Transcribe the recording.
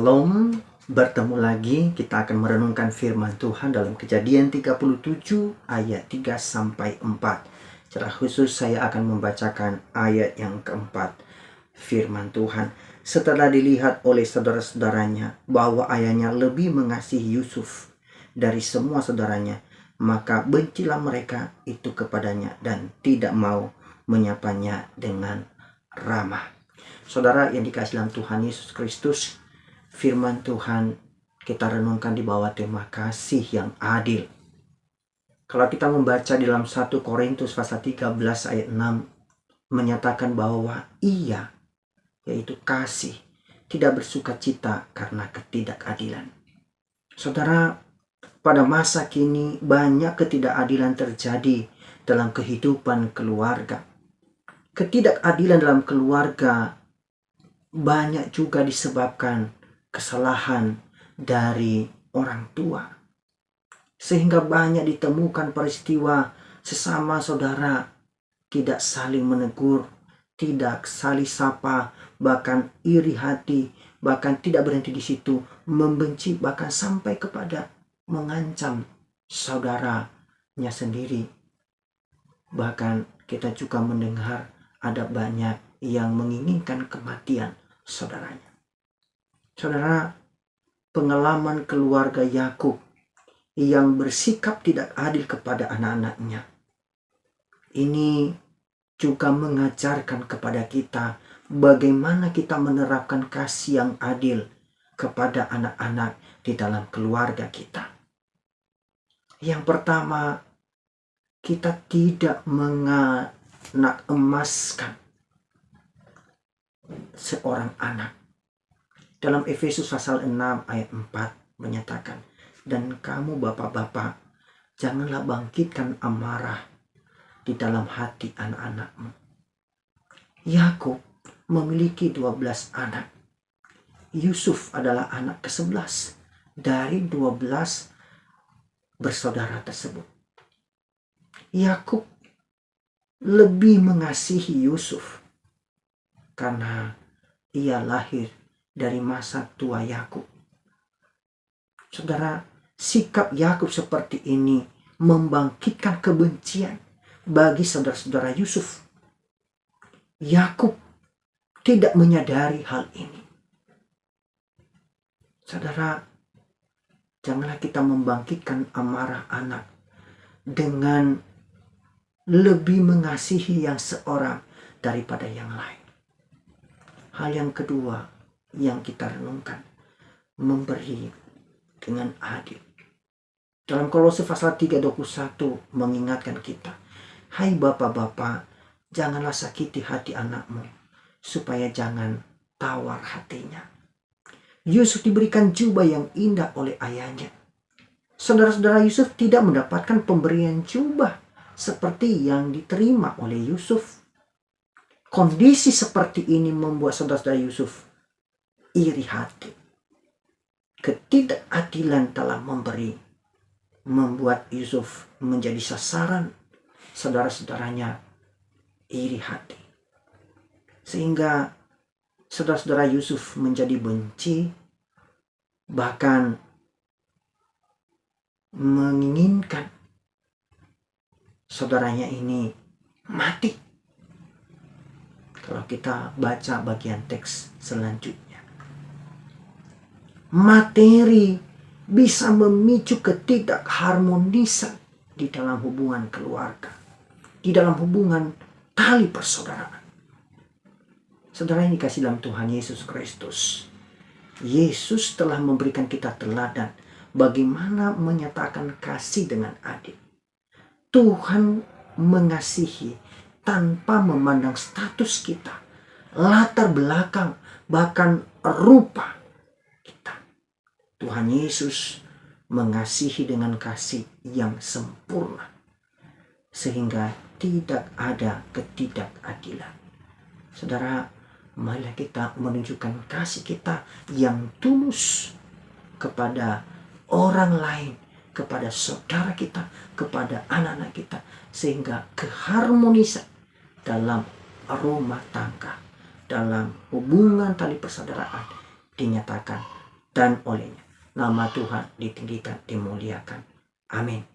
Shalom, bertemu lagi kita akan merenungkan firman Tuhan dalam Kejadian 37 ayat 3 sampai 4. Secara khusus saya akan membacakan ayat yang keempat. Firman Tuhan, setelah dilihat oleh saudara-saudaranya bahwa ayahnya lebih mengasihi Yusuf dari semua saudaranya, maka bencilah mereka itu kepadanya dan tidak mau menyapanya dengan ramah. Saudara yang dikasihi dalam Tuhan Yesus Kristus, firman Tuhan kita renungkan di bawah tema kasih yang adil. Kalau kita membaca di dalam 1 Korintus pasal 13 ayat 6 menyatakan bahwa ia, yaitu kasih, tidak bersuka cita karena ketidakadilan. Saudara, pada masa kini banyak ketidakadilan terjadi dalam kehidupan keluarga. Ketidakadilan dalam keluarga banyak juga disebabkan kesalahan dari orang tua. Sehingga banyak ditemukan peristiwa sesama saudara tidak saling menegur, tidak saling sapa, bahkan iri hati, bahkan tidak berhenti di situ, membenci, bahkan sampai kepada mengancam saudaranya sendiri. Bahkan kita juga mendengar ada banyak yang menginginkan kematian saudaranya. Saudara, pengalaman keluarga Yakub yang bersikap tidak adil kepada anak-anaknya ini juga mengajarkan kepada kita bagaimana kita menerapkan kasih yang adil kepada anak-anak di dalam keluarga kita. Yang pertama, kita tidak menganak emaskan seorang anak. Dalam Efesus pasal 6 ayat 4 menyatakan, dan kamu bapak-bapak, janganlah bangkitkan amarah di dalam hati anak-anakmu. Yakub memiliki 12 anak. Yusuf adalah anak ke-11 dari 12 bersaudara tersebut. Yakub lebih mengasihi Yusuf karena ia lahir dari masa tua Yakub. Saudara, sikap Yakub seperti ini membangkitkan kebencian bagi saudara-saudara Yusuf. Yakub tidak menyadari hal ini. Saudara, janganlah kita membangkitkan amarah anak dengan lebih mengasihi yang seorang daripada yang lain. Hal yang kedua yang kita renungkan, memberi dengan adil. Dalam Kolose pasal 3:21 mengingatkan kita, hai bapak-bapak, janganlah sakiti hati anakmu, supaya jangan tawar hatinya. Yusuf diberikan jubah yang indah oleh ayahnya. Saudara-saudara Yusuf tidak mendapatkan pemberian jubah seperti yang diterima oleh Yusuf. Kondisi seperti ini membuat saudara-saudara Yusuf iri hati. Ketidakadilan dalam memberi membuat Yusuf menjadi sasaran saudara-saudaranya iri hati. Sehingga saudara-saudara Yusuf menjadi benci, bahkan menginginkan saudaranya ini mati. Kalau kita baca bagian teks selanjutnya, materi bisa memicu ketidakharmonisan di dalam hubungan keluarga, di dalam hubungan tali persaudaraan. Saudara yang dikasihi dalam Tuhan Yesus Kristus, Yesus telah memberikan kita teladan bagaimana menyatakan kasih dengan adil. Tuhan mengasihi tanpa memandang status kita, latar belakang, bahkan rupa kita. Tuhan Yesus mengasihi dengan kasih yang sempurna, sehingga tidak ada ketidakadilan. Saudara, marilah kita menunjukkan kasih kita yang tulus kepada orang lain, kepada saudara kita, kepada anak-anak kita, sehingga keharmonisan dalam rumah tangga, dalam hubungan tali persaudaraan dinyatakan dan olehnya. Nama Tuhan ditinggikan, dimuliakan. Amin.